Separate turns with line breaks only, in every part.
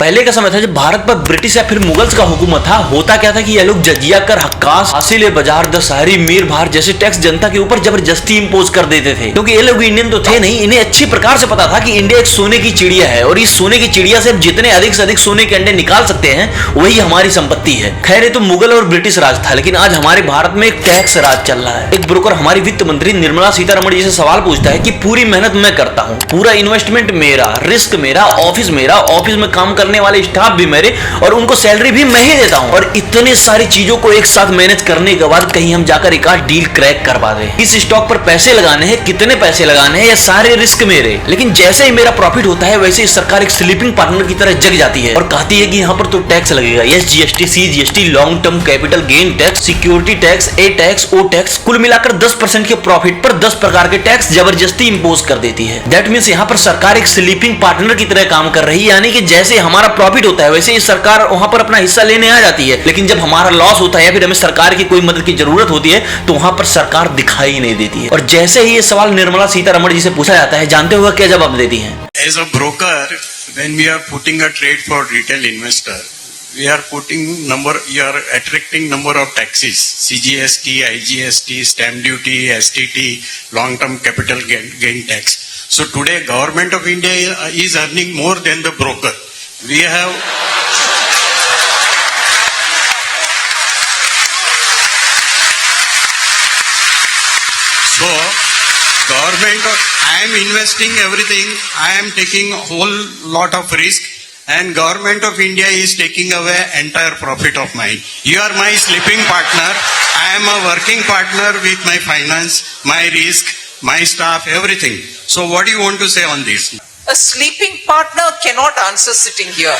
पहले का समय था जब भारत पर ब्रिटिश या फिर मुगल्स का हुकूमत था। होता क्या था कि ये लोग जजिया कर, हक्कास, हासिल बाजार, दशहरी, मीर भार जैसे टैक्स जनता के ऊपर जबरदस्ती इंपोज कर देते थे, क्योंकि ये लोग इंडियन तो थे नहीं। इन्हें अच्छी प्रकार से पता था कि इंडिया एक सोने की चिड़िया है और इस सोने की चिड़िया से जितने अधिक से अधिक सोने के अंडे निकाल सकते हैं वही हमारी संपत्ति है। खैर ये तो मुगल और ब्रिटिश राज था, लेकिन आज हमारे भारत में एक टैक्स राज चल रहा है। एक ब्रोकर हमारी वित्त मंत्री निर्मला सीतारमण जी से सवाल पूछता है कि पूरी मेहनत मैं करता हूँ, पूरा इन्वेस्टमेंट मेरा, रिस्क मेरा, ऑफिस मेरा, ऑफिस में काम करने वाले स्टाफ भी मेरे और उनको सैलरी भी मैं ही देता हूं, और इतने सारी चीजों को एक साथ मैनेज करने के बाद कहीं हम जाकर एक आध डील क्रैक करवा दें। इस स्टॉक पर पैसे लगाने हैं, कितने पैसे लगाने हैं, ये सारे रिस्क मेरे। लेकिन जैसे ही मेरा प्रॉफिट होता है वैसे ही सरकार एक स्लीपिंग पार्टनर की तरह जग जाती है और कहती है कि यहाँ पर तो टैक्स लगेगा। Yes, GST, CGST, long term capital gain tax, security tax, a tax, o tax, कुल मिलाकर 10% के प्रॉफिट पर 10 प्रकार के टैक्स जबरदस्ती इंपोज कर देती है। दैट मींस यहाँ पर सरकार एक स्लीपिंग पार्टनर की तरह काम कर रही है, यानी कि जैसे हमारा प्रॉफिट होता है वैसे ही सरकार वहां पर अपना हिस्सा लेने आ जाती है। लेकिन जब हमारा लॉस होता है या फिर हमें सरकार की कोई मदद की जरूरत होती है तो वहां पर सरकार दिखाई नहीं देती है। और जैसे ही ये सवाल निर्मला सीतारमण जी से पूछा जाता है, जानते हुए क्या जवाब देती हैं?
As a broker, when we are putting a trade for retail investor, we are attracting number of taxes: CGST, IGST, stamp duty, STT, long-term capital gain tax. So today, government of India is earning more than the broker. We have. So, I am investing everything, I am taking a whole lot of risk, and government of India is taking away entire profit of mine. You are my sleeping partner, I am a working partner with my finance, my risk, my staff, everything. So what do you want to say on this?
A sleeping partner cannot answer sitting here.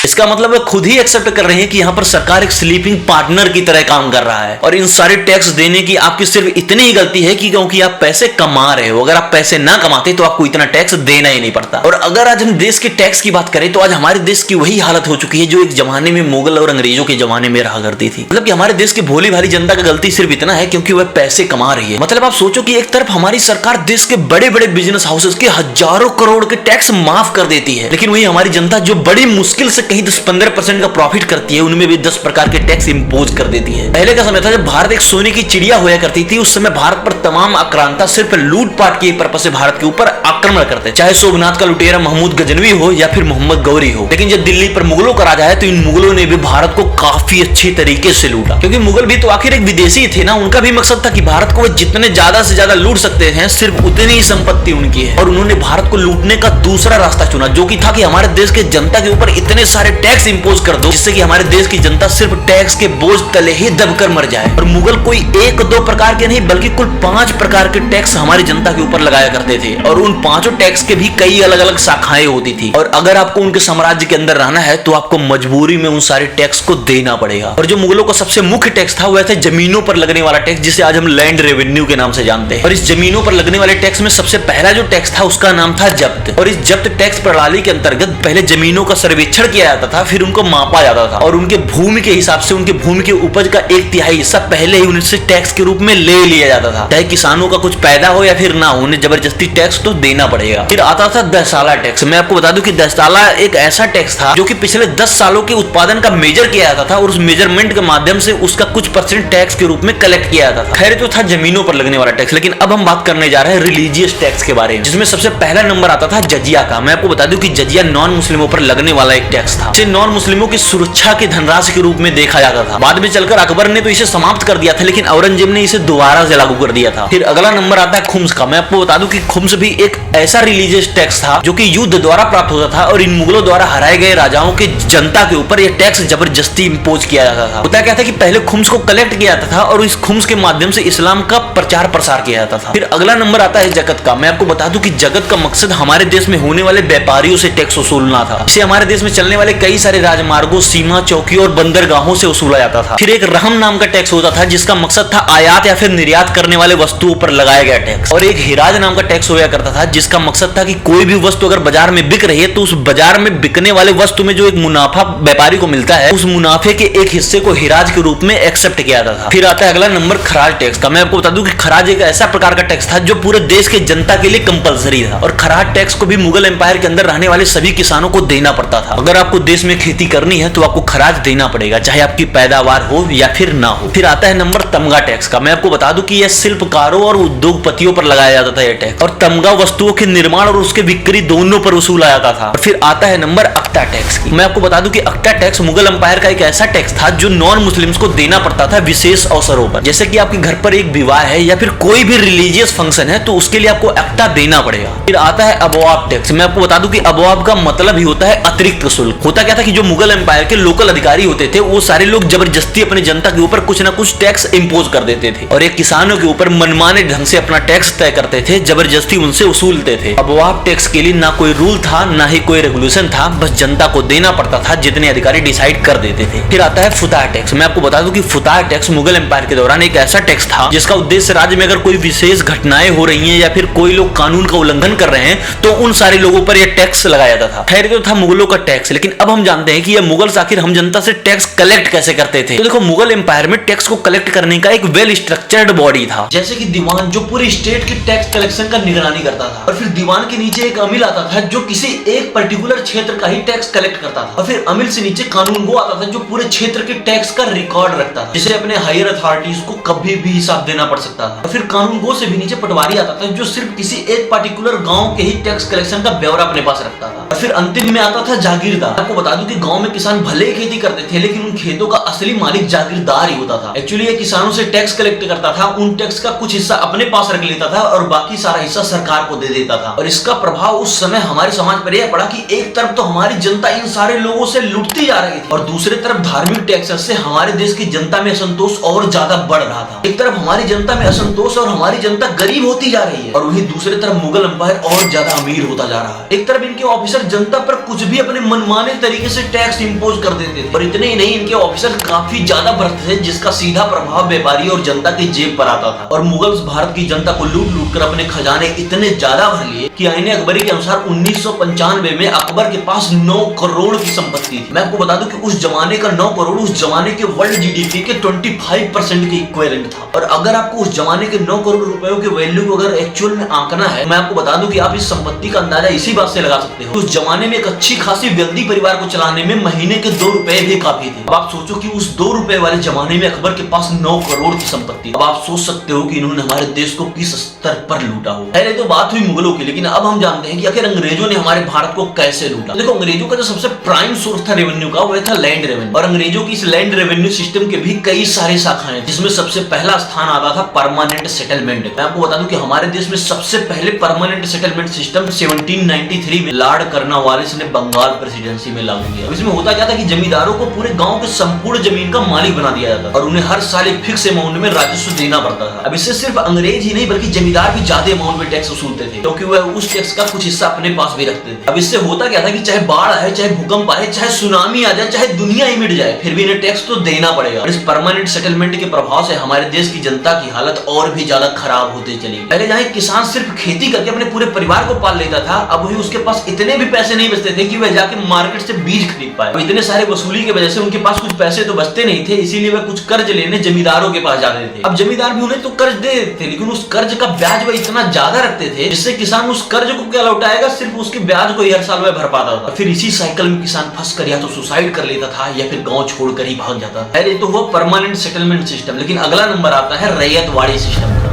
इसका मतलब वे खुद ही accept कर रहे हैं कि यहाँ पर सरकार एक स्लीपिंग पार्टनर की तरह काम कर रहा है और इन सारे टैक्स देने की आपकी सिर्फ इतनी ही गलती है कि क्योंकि आप पैसे कमा रहे हो। अगर आप पैसे ना कमाते तो आपको इतना टैक्स देना ही नहीं पड़ता। और अगर आज हम देश के टैक्स की बात करें तो आज हमारे देश की वही हालत हो चुकी है जो एक जमाने में मुगल और अंग्रेजों के जमाने में रहा करती थी। मतलब कि हमारे देश की भोली भाली जनता का गलती सिर्फ इतना है क्योंकि वह पैसे कमा रही है। मतलब आप सोचो कि एक तरफ हमारी सरकार देश के बड़े बड़े बिजनेस हाउसेस के हजारों करोड़ के टैक्स माफ कर देती है, लेकिन वही हमारी जनता जो बड़ी मुश्किल से कहीं 10-15% का प्रॉफिट करती है उनमें भी 10 प्रकार के टैक्स इंपोज कर देती है। पहले का समय था जब भारत एक सोने की चिड़िया होया करती थी, उस समय भारत पर तमाम आक्रांता सिर्फ लूटपाट के पर्पज से भारत के ऊपर आक्रमण करते, चाहे सोमनाथ का लुटेरा महमूद गजनवी हो या फिर मोहम्मद गौरी हो। लेकिन जब दिल्ली पर मुगलों का राजा है तो इन मुगलों ने भी भारत को काफी अच्छे तरीके से लूटा, क्योंकि मुगल भी तो आखिर एक विदेशी थे ना। उनका भी मकसद था कि भारत को जितने ज्यादा से ज्यादा लूट सकते हैं सिर्फ उतनी ही संपत्ति उनकी है, और उन्होंने भारत को लूटने का दूसरा रास्ता चुना जो कि था कि हमारे देश के जनता के ऊपर इतने सारे टैक्स इंपोज कर दो जिससे कि हमारे देश की जनता सिर्फ टैक्स के बोझ तले ही दबकर मर जाए। और मुगल कोई 1-2 प्रकार के नहीं बल्कि कुल 5 प्रकार के टैक्स हमारी जनता के ऊपर लगाया करते थे, और उन 5 टैक्स के भी कई अलग अलग शाखाएं होती थी। और अगर आपको उनके साम्राज्य के अंदर रहना है तो आपको मजबूरी में उन सारे टैक्स को देना पड़ेगा। और जो मुगलों का सबसे मुख्य टैक्स था वह था जमीनों पर लगने वाला टैक्स, जिसे आज हम लैंड रेवेन्यू के नाम से जानते हैं। और इस जमीनों पर लगने वाले टैक्स में सबसे पहला जो टैक्स था उसका नाम था जब्त। और इस जब्त टैक्स प्रणाली के अंतर्गत पहले जमीनों का सर्वेक्षण किया जाता था, फिर उनको मापा जाता था और उनके भूमि के हिसाब से उनके भूमि के उपज का 1/3 हिस्सा पहले ही उनसे टैक्स के रूप में ले लिया जाता था। चाहे किसानों का कुछ पैदा हो या फिर ना हो, उन्हें जबरदस्ती टैक्स तो देना पड़ेगा। फिर आता था दहसाला टैक्स। मैं आपको बता दूं कि दहसाला एक ऐसा टैक्स था जो कि पिछले 10 सालों के उत्पादन का मेजर किया जाता था और उस मेजरमेंट के माध्यम से उसका कुछ % टैक्स के रूप में कलेक्ट किया जाता था। खैर तो था जमीनों पर लगने वाला टैक्स, लेकिन अब हम बात करने जा रहे हैं रिलीजियस टैक्स के बारे में, जिसमें सबसे पहला नंबर आता था जजिया का। मैं आपको बता दूं कि जजिया नॉन मुस्लिमों पर लगने वाला एक टैक्स था। इसे नॉन मुस्लिमों की सुरक्षा की धनराशि के रूप में देखा जाता था। बाद में चलकर अकबर ने तो इसे समाप्त कर दिया था, लेकिन औरंगजेब ने इसे दोबारा से लागू कर दिया था। फिर अगला नंबर आता है खुम्स का। मैं आपको बता दूं कि खुम्स भी एक ऐसा रिलीजियस टैक्स था जो कि युद्ध द्वारा प्राप्त होता था, और इन मुगलों द्वारा हराए गए राजाओं के जनता के ऊपर यह टैक्स जबरदस्ती इंपोज किया जाता था। होता क्या था कि पहले खुम्स को कलेक्ट किया जाता था और इस खुम्स के माध्यम से इस्लाम का प्रचार प्रसार किया जाता था। फिर अगला नंबर आता है जगत का। मैं आपको बता दूं कि जगत का मकसद हमारे देश में होने वाले व्यापारियों से टैक्स वसूलना था। इसे हमारे देश में चलने वाले कई सारे राजमार्गों, सीमा चौकियों और बंदरगाहों से वसूला जाता था। फिर एक रहम नाम का टैक्स होता था जिसका मकसद था आयात या फिर निर्यात करने वाले वस्तुओं पर लगाया गया टैक्स। और एक हिराज नाम का टैक्स होया करता था जिसका मकसद था कि कोई भी वस्तु अगर बाजार में बिक रही है तो उस बाजार में बिकने वाले वस्तु में जो एक मुनाफा व्यापारी को मिलता है उस मुनाफे के एक हिस्से को हिराज के रूप में एक्सेप्ट किया जाता था। फिर आता है अगला नंबर खराज टैक्स का। मैं आपको बता दूं दूं कि खराज एक ऐसा प्रकार का टैक्स था जो पूरे देश के जनता के लिए कंपलसरी था, और खराज टैक्स को भी मुगल एम्पायर के अंदर रहने वाले सभी किसानों को देना पड़ता था। अगर आपको देश में खेती करनी है तो आपको खराज देना पड़ेगा, चाहे आपकी पैदावार हो या फिर ना हो। फिर आता है नंबर तमगा टैक्स का। मैं आपको बता दूं कि यह शिल्पकारों और उद्योगपतियों पर लगाया जाता था यह टैक्स, और तमगा वस्तुओं के निर्माण और उसके बिक्री दोनों पर वसूला जाता था। और फिर आता है नंबर अक्ता टैक्स की। मैं आपको बता दूं कि अक्ता टैक्स मुगल एम्पायर का एक ऐसा टैक्स था जो नॉन मुस्लिम्स को देना पड़ता था विशेष अवसरों पर, जैसे कि आपके घर पर एक विवाह है या फिर कोई भी रिलीजियस फंक्शन है तो उसके लिए आपको अक्ता देना पड़ेगा। फिर आता है अबवाब टैक्स। मैं आपको बता दूं कि अबवाब का मतलब ही होता है अतिरिक्त शुल्क। होता क्या था कि जो मुगल एम्पायर के लोकल अधिकारी होते थे वो सारे लोग जबरदस्ती अपनी जनता के ऊपर कुछ ना कुछ टैक्स इंपोज कर देते थे, और एक किसानों के ऊपर मनमाने ढंग से अपना टैक्स तय करते थे, जबरदस्ती उनसे वसूलते थे। अबवाब टैक्स के लिए ना कोई रूल था ना ही कोई रेगुलेशन था, बस जनता को देना पड़ता था जितने अधिकारी डिसाइड कर देते थे। फिर आता है फुताह टैक्स। मैं आपको बता दूं कि फुताह टैक्स मुगल एम्पायर के दौरान एक ऐसा टैक्स था जिसका उद्देश्य राज्य में अगर कोई विशेष घटनाएं हो रही हैं या फिर कोई लोग कानून का उल्लंघन कर रहे हैं तो उन सारे लोगों पर यह टैक्स लगाया जाता था। खैर, तो था मुगलों का टैक्स, लेकिन अब हम जानते हैं कि यह मुगल्स आखिर हम जनता से टैक्स कलेक्ट कैसे करते थे। तो देखो, मुगल एम्पायर में टैक्स को कलेक्ट करने का एक वेल स्ट्रक्चर्ड बॉडी था, जैसे कि दीवान जो पूरी स्टेट की टैक्स कलेक्शन का निगरानी करता था, और फिर दीवान के नीचे एक अमील आता था जो किसी एक पर्टिकुलर क्षेत्र का ही टैक्स कलेक्ट करता था, और फिर अमील से नीचे कानून गो आता था जो पूरे क्षेत्र के टैक्स का रिकॉर्ड रखता था, जिसे अपने हायर अथॉरिटीज को कभी भी हिसाब देना पड़ सकता था। और फिर कानून गो से भी नीचे पटवारी आता था जो सिर्फ किसी एक पर्टिकुलर गांव के ही टैक्स कलेक्शन का ब्यौरा अपने पास रखता था। और फिर अंतिम में आता था जागीरदार। आपको बता दूं कि गांव में किसान भले ही खेती करते थे लेकिन उन खेतों का असली मालिक जागीरदार ही होता था। एक्चुअली ये किसानों से टैक्स कलेक्ट करता था, उन टैक्स का कुछ हिस्सा अपने पास रख लेता था और बाकी सारा हिस्सा सरकार को दे देता था। और इसका प्रभाव उस समय हमारे समाज पर यह पड़ा कि एक तरफ तो हमारी जनता इन सारे लोगों से लुटती जा रही थी, और दूसरी तरफ धार्मिक टैक्सेस से हमारे देश की जनता में असंतोष और ज्यादा बढ़ रहा था। एक तरफ हमारी जनता में असंतोष और हमारी जनता गरीब होती जा रही है, और वहीं दूसरी तरफ मुगल एम्पायर और ज्यादा अमीर होता जा रहा है। एक तरफ इनके ऑफिसर जनता पर कुछ भी अपने मनमाने तरीके से टैक्स इंपोज कर देते थे, और इतने ही नहीं, इनके ऑफिसर काफी ज्यादा भ्रष्ट थे जिसका सीधा प्रभाव व्यापारी और जनता की जेब पर आता था। और मुगल्स भारत की जनता को लूट लूट कर अपने खजाने इतने ज्यादा भर लिए कि आईने अकबरी के अनुसार 1995 में अकबर के पास 9 करोड़ की संपत्ति थी। मैं आपको बता दूं कि उस जमाने का 9 करोड़ उस जमाने के वर्ल्ड जीडीपी के 25% के इक्विवेलेंट था। और अगर आपको उस जमाने के 9 करोड़ रुपयों के वैल्यू को अगर एक्चुअल में आंकना है, मैं आपको बता दूं कि आप इस संपत्ति का अंदाजा इसी बात से लगा सकते हो। उस जमाने में एक अच्छी खासी वेल्दी परिवार को चलाने में महीने के 2 रुपए भी काफी थे। अब आप सोचो कि उस 2 रुपए वाले जमाने में अकबर के पास 9 करोड़ की संपत्ति। अब आप सोच सकते हो कि इन्होंने हमारे देश को किस स्तर पर लूटा हो। पहले तो बात हुई मुगलों की, लेकिन अब हम जानते हैं कि आखिर अंग्रेजों ने हमारे भारत को कैसे लूटा। देखो, अंग्रेजों का जो सबसे प्राइम सोर्स था रेवेन्यू का, वह था लैंड रेवेन्यू, और अंग्रेजों की इस लैंड रेवेन्यू सिस्टम के भी कई सारे शाखाएं, जिसमें सबसे पहला स्थान आता था परमानेंट सेटलमेंट। मैं आपको बता दूं कि हमारे देश में सबसे पहले परमानेंट सेटलमेंट सिस्टम 1793 में लॉर्ड कर्नवालिस ने बंगाल प्रेसिडेंसी में लागू किया। इसमें होता क्या था कि जमींदारों को पूरे गांव के संपूर्ण जमीन का मालिक बना दिया जाता था, और उन्हें हर साल एक फिक्स अमाउंट में राजस्व देना पड़ता था। अब इससे सिर्फ अंग्रेज ही नहीं बल्कि जमींदार भी ज्यादा अमाउंट में टैक्स वसूलते थे, क्योंकि वह उस टैक्स का कुछ हिस्सा अपने पास भी रखते थे। अब इससे होता क्या था कि चाहे बाढ़ आए, चाहे भूकंप आए, चाहे सुनामी आ जाए, चाहे दुनिया ही मिट जाए, फिर भी इन्हें टैक्स तो देना पड़ेगा। और इस परमानेंट सेटलमेंट के प्रभाव से हमारे देश की जनता की हालत और भी ज्यादा खराब होती चली। पहले जहां किसान सिर्फ खेती करके अपने पूरे परिवार को पाल लेता था, अब वही उसके पास इतने भी पैसे नहीं बचते थे कि वह जाके मार्केट से बीज खरीद पाए। इतने सारे वसूली की वजह से उनके पास कुछ पैसे तो बचते नहीं थे, इसीलिए वह कुछ कर्ज लेने जमींदारों के पास जाते थे। अब जमींदार भी उन्हें तो कर्ज दे देते थे, लेकिन उस कर्ज का ब्याज वह इतना ज्यादा रखते थे जिससे किसान उस कर्ज को क्या लौटाएगा, सिर्फ उसके ब्याज को हर साल वह भर पाता था। फिर इसी साइकिल में किसान फंस कर या तो सुसाइड कर लेता था या फिर गांव छोड़कर ही भाग जाता था। पहले तो हुआ परमानेंट सेटलमेंट सिस्टम, लेकिन अगला नंबर आता है रैयतवाड़ी सिस्टम का।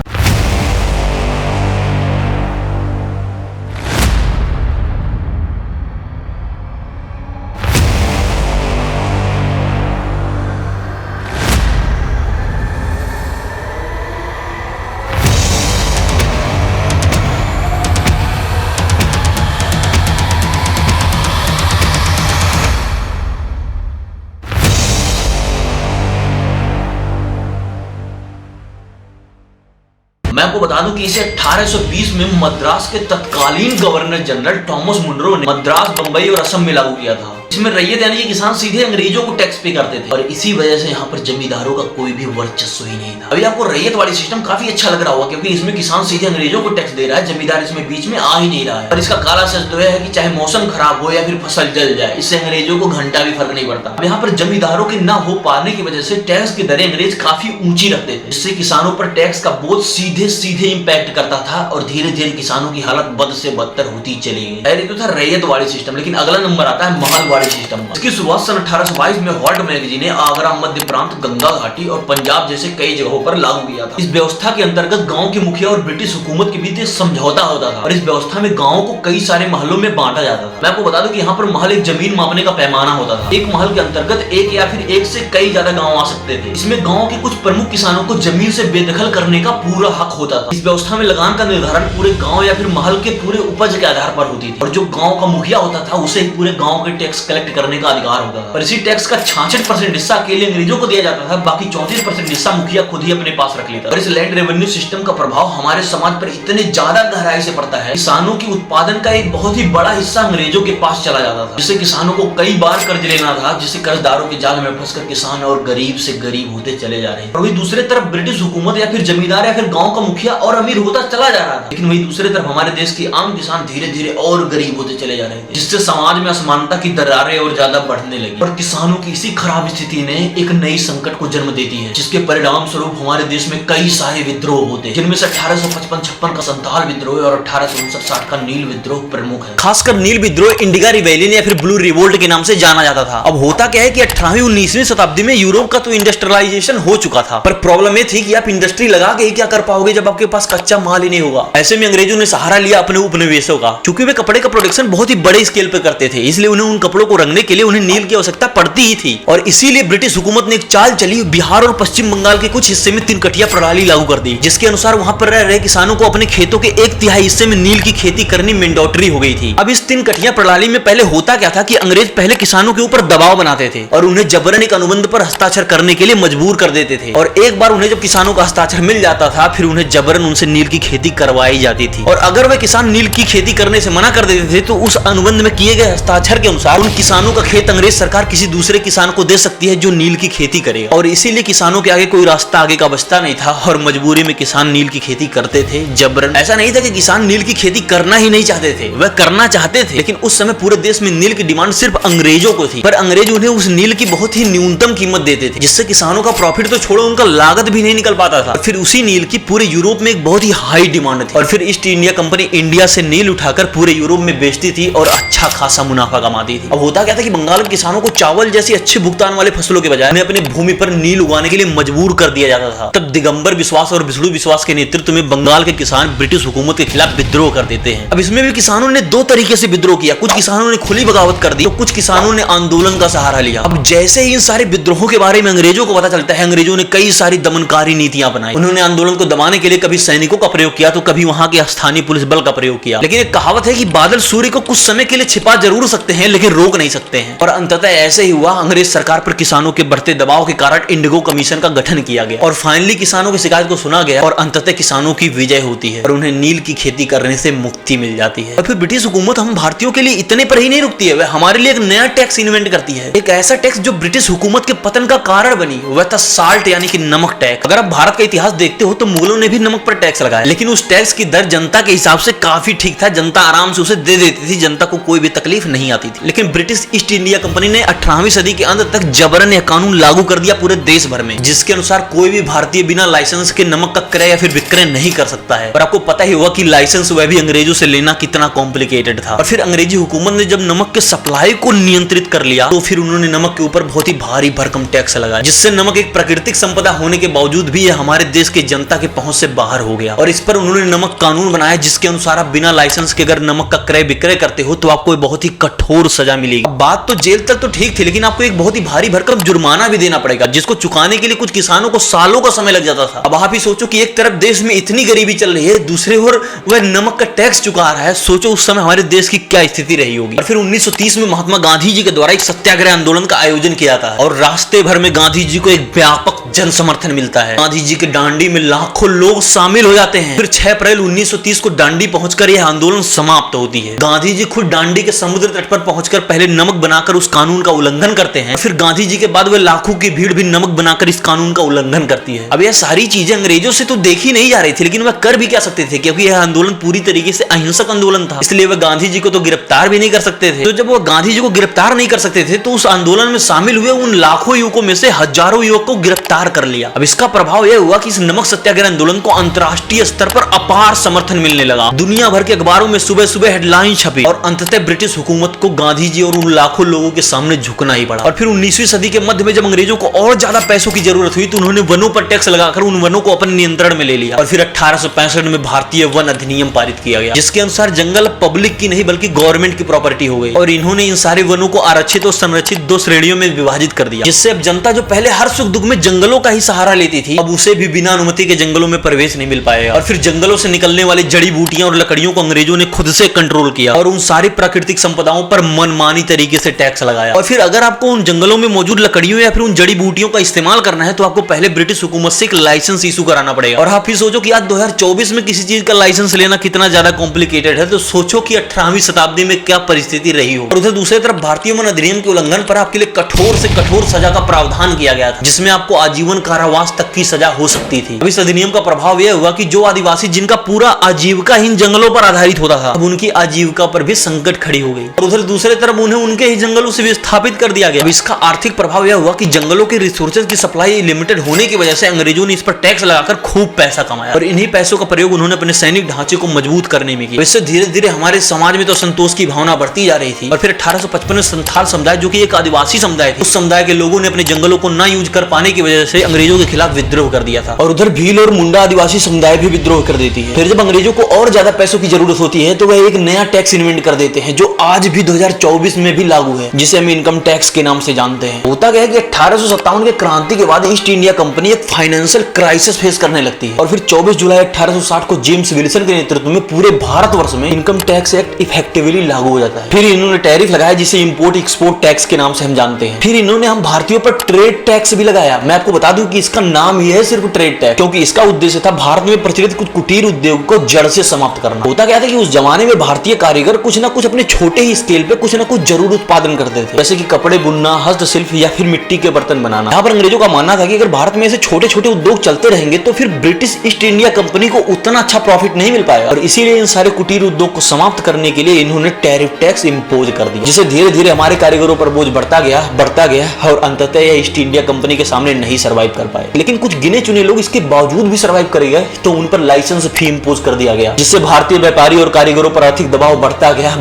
मैं आपको बता दूं कि इसे 1820 में मद्रास के तत्कालीन गवर्नर जनरल थॉमस मुनरो ने मद्रास, बंबई और असम में लागू किया था। इसमें रैयत यानी कि किसान सीधे अंग्रेजों को टैक्स पे करते थे और इसी वजह से यहाँ पर जमींदारों का कोई भी वर्चस्व ही नहीं था। अभी आपको रैयत वाली सिस्टम काफी अच्छा लग रहा होगा क्योंकि इसमें किसान सीधे अंग्रेजों को टैक्स दे रहा है, जमींदार इसमें बीच में आ ही नहीं रहा है। और इसका काला सच तो है कि चाहे मौसम खराब हो या फिर फसल जल जाए, इससे अंग्रेजों को घंटा भी फर्क नहीं पड़ता। अब यहाँ पर जमींदारों के न हो पाने की वजह से टैक्स की दरें अंग्रेज काफी ऊंची रखते थे, जिससे किसानों पर टैक्स का बोझ सीधे सीधे इंपैक्ट करता था और धीरे धीरे किसानों की हालत बद से बदतर होती चली गई। तो था रैयत वाली सिस्टम, लेकिन अगला नंबर आता है महल वाली सिस्टम। इसकी शुरुआत सन 1822 में हॉल्ट मैगजीन ने आगरा, मध्य प्रांत, गंगा घाटी और पंजाब जैसे कई जगहों पर लागू किया था। इस व्यवस्था के अंतर्गत गांव के मुखिया और ब्रिटिश हुकूमत के बीच समझौता होता था और इस व्यवस्था में गांवों को कई सारे महलों में बांटा जाता था। मैं आपको बता दूं कि यहाँ पर महल एक जमीन मापने का पैमाना होता था। एक महल के अंतर्गत एक या फिर एक से कई ज्यादा गाँव आ सकते थे। इसमें गाँव के कुछ प्रमुख किसानों को जमीन से बेदखल करने का पूरा हक होता था। इस व्यवस्था में लगान का निर्धारण पूरे गाँव या फिर महल के पूरे उपज के आधार पर होती थी और जो गाँव का मुखिया होता था उसे ही पूरे गाँव के टैक्स कलेक्ट करने का अधिकार होता था। और इसी टैक्स का 66% हिस्सा अकेले अंग्रेजों को दिया जाता था, बाकी 34% हिस्सा मुखिया खुद ही अपने पास रख लेता। और इस लैंड रेवेन्यू सिस्टम का प्रभाव हमारे समाज पर इतने ज्यादा गहराई से पड़ता है, किसानों की उत्पादन का एक बहुत ही बड़ा हिस्सा अंग्रेजों के पास चला जाता था, जिससे किसानों को कई बार कर्ज लेना था, जिससे कर्जदारों के जाल में फंसकर किसान और गरीब से गरीब होते चले जा रहे हैं। और वही दूसरी तरफ ब्रिटिश हुकूमत या फिर जमींदार या फिर गाँव का मुखिया और अमीर होता चला जा रहा था, लेकिन वही दूसरी तरफ हमारे देश के आम किसान धीरे धीरे और गरीब होते चले जा रहे थे, जिससे समाज में असमानता की दरारें और ज्यादा बढ़ने लगी। और किसानों की इसी खराब स्थिति ने एक नई संकट को जन्म देती है, जिसके परिणाम स्वरूप हमारे देश में कई सारे विद्रोह होते हैं, जिनमें से 1855-56 का संथाल विद्रोह और 1859-60 का नील विद्रोह प्रमुख है। खासकर नील विद्रोह इंडिगा रिबेलियन या फिर ब्लू रिवोल्ट के नाम से जाना जाता था। अब होता क्या है कि 18वीं-19वीं शताब्दी में यूरोप का तो इंडस्ट्रियलाइजेशन हो चुका था, पर प्रॉब्लम ये थी कि आप इंडस्ट्री लगा के ही क्या कर पाओगे जब आपके पास कच्चा माल ही नहीं होगा। ऐसे में अंग्रेजों ने सहारा लिया अपने उपनिवेशों का, क्योंकि वे कपड़े का प्रोडक्शन बहुत ही बड़े स्केल पे करते थे, इसलिए उन्हें उन कपड़ों को रंगने के लिए उन्हें नील की आवश्यकता पड़ती ही थी। और इसीलिए ब्रिटिश हुकूमत ने एक चाल चली, बिहार और पश्चिम बंगाल के कुछ हिस्से में 3 कटिया प्रणाली लागू कर दी, जिसके अनुसार वहां पर रह रहे किसानों को अपने खेतों के 1/3 हिस्से में नील की खेती करनी मैंडेटरी हो गई थी। अब इस 3 कटिया प्रणाली में पहले होता क्या था कि अंग्रेज पहले किसानों के ऊपर दबाव बनाते थे और उन्हें जबरन एक अनुबंध पर हस्ताक्षर करने के लिए मजबूर कर देते थे, और एक बार उन्हें जब किसानों का हस्ताक्षर मिल जाता था फिर उन्हें जबरन उनसे नील की खेती करवाई जाती थी। और अगर वे किसान नील की खेती करने से मना कर देते थे तो उस अनुबंध में किए गए हस्ताक्षर के अनुसार उन किसानों का खेत अंग्रेज सरकार किसी दूसरे किसान को दे सकती है जो नील की खेती करेगा। और इसीलिए किसानों के आगे कोई रास्ता आगे का बचता नहीं था और मजबूरी में किसान नील की खेती करते थे जबरन। ऐसा नहीं था कि किसान नील की खेती करना ही नहीं चाहते थे, वह करना चाहते थे, लेकिन उस समय पूरे देश में नील की डिमांड सिर्फ अंग्रेजों को थी, पर अंग्रेज उन्हें उस नील की बहुत ही न्यूनतम कीमत देते थे, जिससे किसानों का प्रॉफिट तो छोड़ो उनका लागत भी नहीं निकल पाता था। फिर उसी नील की पूरे यूरोप में एक बहुत ही हाई डिमांड थी और फिर ईस्ट इंडिया कंपनी इंडिया से नील उठाकर पूरे यूरोप में बेचती थी और अच्छा खासा मुनाफा कमाती थी। अब होता क्या था कि बंगाल के किसानों को चावल जैसी अच्छे भुगतान वाले फसलों के बजाय उन्हें अपनी भूमि पर नील उगाने के लिए मजबूर कर दिया जाता था। तब दिगंबर विश्वास और विष्णु विश्वास के नेतृत्व में बंगाल के किसान ब्रिटिश हुकूमत के खिलाफ विद्रोह कर देते हैं। अब इसमें भी किसानों ने 2 तरीके से विद्रोह किया, कुछ किसानों ने खुली बगावत कर दी तो कुछ किसानों ने आंदोलन का सहारा लिया। अब जैसे ही इन सारे विद्रोहों के बारे में अंग्रेजों को पता चलता है, अंग्रेजों ने कई सारी दमनकारी नीतियां बनाई। उन्होंने आंदोलन को दबाने के लिए कभी सैनिकों का प्रयोग किया तो कभी वहां के स्थानीय पुलिस बल का प्रयोग किया। लेकिन एक कहावत है कि बादल सूर्य को कुछ समय के लिए छिपा जरूर सकते हैं लेकिन रोक नहीं सकते हैं, और अंततः ऐसे ही हुआ। अंग्रेज सरकार पर किसानों के बढ़ते दबाव के कारण इंडिगो कमीशन का गठन किया गया और फाइनली किसानों की शिकायत को सुना गया और अंततः किसानों की विजय होती है और उन्हें नील की खेती करने से मुक्ति मिल जाती है। और फिर ब्रिटिश हुकूमत हम भारतीयों के लिए इतने पर ही नहीं रुकती है, वह हमारे लिए एक नया टैक्स इन्वेंट करती है, एक ऐसा टैक्स जो ब्रिटिश हुकूमत के पतन का कारण बनी, वह था साल्ट यानी कि नमक टैक्स। अगर आप भारत का इतिहास देखते हो तो मुगलों ने भी नमक पर टैक्स लगाया, लेकिन उस टैक्स की दर जनता के हिसाब से काफी ठीक था, जनता आराम से उसे दे देती थी, जनता को कोई भी तकलीफ नहीं आती थी। लेकिन ब्रिटिश ईस्ट इंडिया कंपनी ने 18वीं सदी के अंत तक जबरन यह कानून लागू कर दिया पूरे देश भर में, जिसके अनुसार कोई भी भारतीय बिना लाइसेंस के नमक का क्रय या फिर विक्रय नहीं कर सकता है। और आपको पता ही होगा कि लाइसेंस वह भी अंग्रेजों से लेना कितना कॉम्प्लिकेटेड था। और फिर अंग्रेजी हुकूमत ने जब नमक के सप्लाई को नियंत्रित कर लिया तो फिर उन्होंने नमक के ऊपर बहुत ही भारी भरकम टैक्स लगाया, जिससे नमक एक प्राकृतिक संपदा होने के बावजूद भी यह हमारे देश के जनता के पहुंच से बाहर हो गया। और इस पर उन्होंने नमक कानून बनाया जिसके अनुसार आप बिना लाइसेंस के अगर नमक का क्रय विक्रय करते हो तो आपको बहुत ही कठोर सजा मिलेगी। बात तो जेल तक तो ठीक थी, लेकिन आपको एक बहुत ही भारी भरकम जुर्माना भी देना पड़ेगा, जिसको चुकाने के लिए कुछ किसानों को सालों का समय लग जाता था। अब आप ही सोचो कि एक तरफ देश में इतनी गरीबी चल रही है, दूसरे ओर वह नमक का टैक्स चुका रहा है, सोचो उस समय हमारे देश की क्या स्थिति रही होगी। और फिर 1930 में महात्मा गांधी जी के द्वारा एक सत्याग्रह आंदोलन का आयोजन किया था और रास्ते भर में गांधी जी को एक व्यापक जन समर्थन मिलता है। गांधी जी के डांडी में लाखों लोग शामिल हो जाते हैं। फिर 6 अप्रैल 1930 को डांडी पहुंचकर यह आंदोलन समाप्त होती है। गांधी जी खुद डांडी के समुद्र तट पर पहुंचकर पहले पहले नमक बनाकर उस कानून का उल्लंघन करते हैं, फिर गांधी जी के बाद वे लाखों की भीड़ भी नमक बनाकर इस कानून का उल्लंघन करती है। अब यह सारी चीजें अंग्रेजों से तो देखी नहीं जा रही थी, लेकिन वह कर भी क्या सकते थे, क्योंकि यह आंदोलन पूरी तरीके से अहिंसक आंदोलन था, इसलिए वह गांधी जी को तो गिरफ्तार भी नहीं कर सकते थे। तो जब वो गांधी जी को गिरफ्तार नहीं कर सकते थे, तो उस आंदोलन में शामिल हुए उन लाखों युवकों में से हजारों युवक को गिरफ्तार कर लिया। अब इसका प्रभाव यह हुआ कि इस नमक सत्याग्रह आंदोलन को अंतरराष्ट्रीय स्तर पर अपार समर्थन मिलने लगा। दुनिया भर के अखबारों में सुबह सुबह हेडलाइन छपी और अंततः ब्रिटिश हुकूमत को गांधी जी और उन लाखों लोगों के सामने झुकना ही पड़ा। और फिर 19वीं सदी के मध्य में जब अंग्रेजों को और ज्यादा पैसों की जरूरत हुई, तो उन्होंने वनों पर टैक्स लगाकर उन वनों को अपने नियंत्रण में ले लिया। और फिर 1865 में भारतीय वन अधिनियम पारित किया गया, जिसके अनुसार जंगल पब्लिक की नहीं बल्कि गवर्नमेंट की प्रॉपर्टी हो गई। और इन्होंने इन सारे वनों को आरक्षित और संरक्षित दो श्रेणियों में विभाजित कर दिया, जिससे अब जनता जो पहले हर सुख दुख में जंगलों का ही सहारा लेती थी, अब उसे भी बिना अनुमति के जंगलों में प्रवेश नहीं मिल पाएगा। और फिर जंगलों से निकलने वाली जड़ी बूटियां और लकड़ियों को अंग्रेजों ने खुद से कंट्रोल किया और उन सारी प्राकृतिक संपदाओं पर मनमानी तरीके से टैक्स लगाया। और फिर अगर आपको उन जंगलों में मौजूद लकड़ियों या फिर उन जड़ी बूटियों का इस्तेमाल करना है, तो आपको पहले ब्रिटिश हुकूमत से एक लाइसेंस इशू कराना पड़ेगा। और आप ही सोचो कि आज 2024 में किसी चीज का लाइसेंस लेना कितना ज्यादा कॉम्प्लिकेटेड है, तो सोचो कि 18वीं शताब्दी में क्या परिस्थिति रही हो। और उधर दूसरी तरफ भारतीय वन अधिनियम के उल्लंघन पर आपके लिए कठोर से कठोर सजा का प्रावधान किया गया था, जिसमें आपको आजीवन कारावास तक की सजा हो सकती थी। अब इस अधिनियम का प्रभाव यह हुआ कि जो आदिवासी जिनका पूरा आजीविका इन जंगलों पर आधारित होता था, अब उनकी आजीविका पर भी संकट खड़ी हो गई। और उधर दूसरी तरफ उन्हें उनके ही जंगलों से विस्थापित कर दिया गया। अब इसका आर्थिक प्रभाव यह हुआ कि जंगलों के रिसोर्सेज की सप्लाई लिमिटेड होने की वजह से अंग्रेजों ने इस पर टैक्स लगाकर खूब पैसा कमाया और इन्हीं पैसों का प्रयोग उन्होंने अपने सैनिक ढांचे को मजबूत करने में किया। इससे धीरे धीरे हमारे समाज में तो संतोष की भावना बढ़ती जा रही थी। और फिर 1855 में संथाल समुदाय, जो कि एक आदिवासी समुदाय था, उस समुदाय के लोगों ने अपने जंगलों को न यूज कर पाने की वजह से अंग्रेजों के खिलाफ विद्रोह कर दिया था। और उधर भील और मुंडा आदिवासी समुदाय भी विद्रोह कर देती है। फिर जब अंग्रेजों को और ज्यादा पैसों की जरूरत होती है, तो वह एक नया टैक्स इन्वेंट कर देते हैं, जो आज भी 2024 में भी लागू है, जिसे हम इनकम टैक्स के नाम से जानते हैं। होता क्या है कि 1857 के क्रांति के बाद ईस्ट इंडिया कंपनी एक फाइनेंशियल क्राइसिस फेस करने लगती है। और फिर 24 जुलाई 1860 को जेम्स विल्सन के नेतृत्व में पूरे भारतवर्ष में इनकम टैक्स एक्ट इफेक्टिवली लागू हो जाता है। फिर इन्होंने टैरिफ लगाया, जिसे इंपोर्ट एक्सपोर्ट टैक्स के नाम से हम जानते हैं। फिर इन्होंने हम भारतीयों पर ट्रेड टैक्स भी लगाया। मैं आपको बता दूं कि इसका नाम ही है सिर्फ ट्रेड टैक्स, क्योंकि इसका उद्देश्य था भारत में प्रचलित कुछ कुटीर उद्योग को जड़ से समाप्त करना। होता क्या था कि उस जमाने में भारतीय कारीगर कुछ ना कुछ अपने छोटे ही स्केल पे कुछ ना कुछ जरूर उत्पादन करते थे, जैसे कि कपड़े बुनना, हस्तशिल्प या फिर मिट्टी के बर्तन बनाना। यहाँ पर अंग्रेजों का मानना था कि अगर भारत में ऐसे छोटे छोटे उद्योग चलते रहेंगे, तो फिर ब्रिटिश ईस्ट इंडिया कंपनी को उतना अच्छा प्रॉफिट नहीं मिल पाएगा। और इसीलिए इन सारे कुटीर उद्योग को समाप्त करने के लिए इन्होंने टैरिफ टैक्स इंपोज कर दिया, जिससे धीरे धीरे हमारे कारीगरों पर बोझ बढ़ता गया और अंततः यह ईस्ट इंडिया कंपनी के सामने नहीं सर्वाइव कर पाए। लेकिन कुछ गिने चुने लोग इसके बावजूद भी सर्वाइव कर गए, तो उन पर लाइसेंस फी इंपोज कर दिया गया, जिससे भारतीय व्यापारी और कारीगरों पर आर्थिक दबाव बढ़ता गया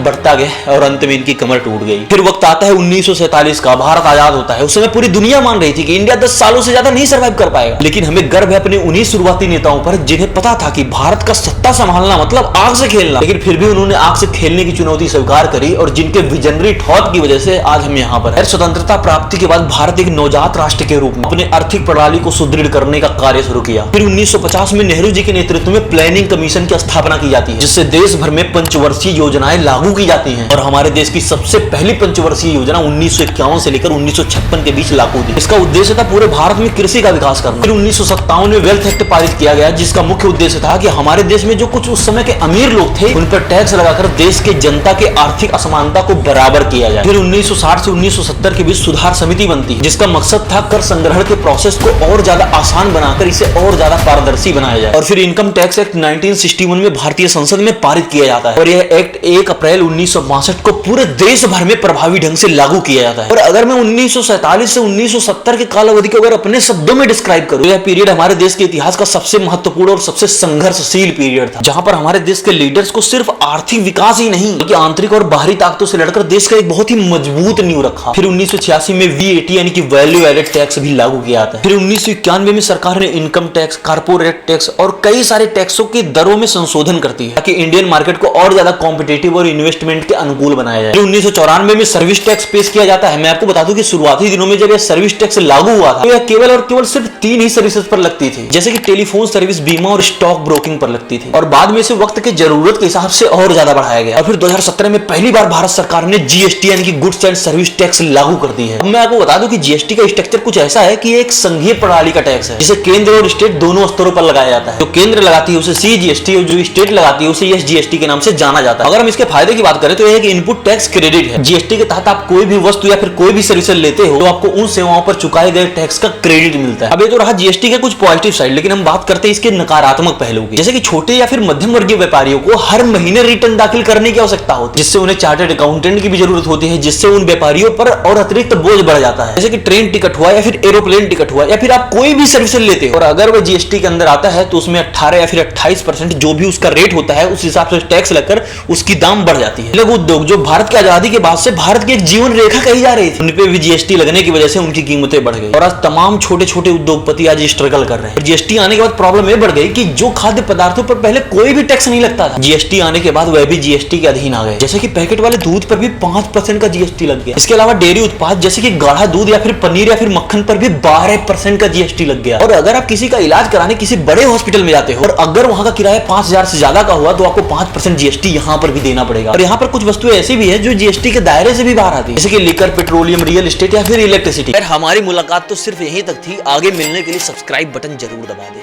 और अंत में इनकी कमर टूट गई। फिर वक्त आता है 1947 का, भारत आजाद होता है। उस समय पूरी दुनिया मान रही थी कि इंडिया 10 सालों से ज्यादा नहीं सर्वाइव कर पाएगा, लेकिन हमें गर्व है अपने उन्हीं शुरुआती नेताओं पर, जिन्हें पता था कि भारत का सत्ता संभालना मतलब आग से खेलना, लेकिन फिर भी उन्होंने आग से खेलने की चुनौती स्वीकार करी और जिनके विजनरी थॉट की वजह से आज हम यहाँ पर हैं। स्वतंत्रता प्राप्ति के बाद भारत एक नवजात राष्ट्र के रूप में अपने आर्थिक प्रणाली को सुदृढ़ करने का कार्य शुरू किया। फिर 1950 में नेहरू जी के नेतृत्व में प्लानिंग कमीशन की स्थापना की जाती है, जिससे देश भर में पंचवर्षीय योजनाएं लागू की जाती हैं। और हमारे देश की सबसे पहली पंचवर्षीय योजना 1951 से लेकर 1956 के बीच लागू थी। इसका उद्देश्य था पूरे भारत में कृषि का विकास करना। फिर 1957 में वेल्थ एक्ट पारित किया गया, जिसका मुख्य उद्देश्य था कि हमारे देश में जो कुछ उस समय के अमीर लोग थे, उन पर टैक्स लगाकर देश के जनता के आर्थिक असमानता को बराबर किया जाए। फिर 1960 से 1970 के बीच सुधार समिति बनती है, जिसका मकसद था कर संग्रहण के प्रोसेस को और ज्यादा आसान बनाकर इसे और ज्यादा पारदर्शी बनाया जाए। और फिर इनकम टैक्स एक्ट 1961 में भारतीय संसद में पारित किया जाता है और यह एक्ट 1 अप्रैल 1962 को पूरे देश भर में प्रभावी ढंग से लागू किया जाता है। और अगर मैं 1947 से 1970 के कालावधि को अगर अपने शब्दों में डिस्क्राइब करूं, यह पीरियड हमारे देश के इतिहास का सबसे महत्वपूर्ण और सबसे संघर्षशील पीरियड था, जहां पर हमारे देश के लीडर्स को सिर्फ आर्थिक विकास ही नहीं बल्कि आंतरिक और बाहरी ताकतों से लड़कर देश का एक बहुत ही मजबूत नींव रखा। फिर 1986 में VAT यानी कि वैल्यू एडेड टैक्स भी लागू किया जाता है। फिर 1991 में सरकार ने इनकम टैक्स, कारपोरेट टैक्स और कई सारे टैक्सों की दरों में संशोधन करती है, ताकि इंडियन मार्केट को और ज्यादा कॉम्पिटिटिव और इन्वेस्टमेंट के अनुकूल बनाया जाए। 1994 में सर्विस टैक्स पेश किया जाता है। मैं आपको बता दूं कि शुरुआती दिनों में जब यह सर्विस टैक्स लागू हुआ था, तो यह केवल और केवल सिर्फ 3 ही सर्विसेज पर लगती थी, जैसे कि टेलीफोन सर्विस, बीमा और स्टॉक ब्रोकिंग पर लगती थी। और बाद में इसे वक्त की जरूरत के हिसाब से और ज्यादा बढ़ाया गया। और फिर 2017 में पहली बार भारत सरकार ने GST यानी कि गुड्स एंड सर्विस टैक्स लागू कर दी है। अब मैं आपको बता दूं कि GST का स्ट्रक्चर कुछ ऐसा है कि एक संघीय प्रणाली का टैक्स है, जिसे केंद्र और स्टेट दोनों स्तरों पर लगाया जाता है। जो केंद्र लगाती है उसे CGST और जो स्टेट लगाती है उसे SGST के नाम से जाना जाता है। अगर हम इसके फायदे की बात करें तो यह है कि इनपुट टैक्स क्रेडिट है। जीएसटी के तहत आप कोई भी वस्तु या फिर कोई भी सर्विस लेते हो तो आपको उन सेवाओं पर चुकाए गए टैक्स का क्रेडिट मिलता है। अब ये तो रहा जीएसटी के कुछ पॉजिटिव साइड, लेकिन हम बात करते हैं इसके नकारात्मक पहलू की। जैसे कि छोटे या फिर मध्यम वर्गीय व्यापारियों को हर महीने रिटर्न दाखिल करने की आवश्यकता होती है, जिससे उन्हें चार्टर्ड अकाउंटेंट की भी जरूरत होती है, जिससे उन व्यापारियों पर और अतिरिक्त बोझ बढ़ जाता है। जैसे कि ट्रेन टिकट हुआ या फिर एरोप्लेन टिकट हुआ या फिर आप कोई भी सर्विस लेते हो और अगर वह जीएसटी के अंदर आता है तो उसमें 18 या फिर 28% जो भी उसका रेट होता है उस हिसाब से टैक्स लगकर उसकी दाम बढ़ जाती है। लघु उद्योग जो भारत की आजादी के बाद से भारत की एक जीवन रेखा कही जा रही थी, उन पे भी जीएसटी लगने की वजह से उनकी कीमतें बढ़ गई और आज तमाम छोटे छोटे उद्योगपति आज स्ट्रगल कर रहे हैं। जीएसटी आने के बाद प्रॉब्लम यह बढ़ गई कि जो खाद्य पदार्थों पर पहले कोई भी टैक्स नहीं लगता था, जीएसटी आने के बाद वह भी जीएसटी के अधीन आ गए। जैसे कि पैकेट वाले दूध पर भी 5% का जीएसटी लग गया। इसके अलावा डेयरी उत्पाद जैसे कि गाढ़ा दूध या फिर पनीर या फिर मक्खन पर भी 12% का जीएसटी लग गया। और अगर आप किसी का इलाज कराने किसी बड़े हॉस्पिटल में जाते हो और अगर वहां का किराया 5,000 से ज्यादा का हुआ तो आपको 5% जीएसटी यहां पर भी देना पड़ेगा। और यहाँ पर कुछ वस्तुएं ऐसी भी है जो जीएसटी के दायरे से भी बाहर आती है, जैसे कि लिकर, पेट्रोलियम, रियल एस्टेट या फिर इलेक्ट्रिसिटी। हमारी मुलाकात तो सिर्फ यहीं तक थी। आगे मिलने के लिए सब्सक्राइब बटन जरूर दबा दें।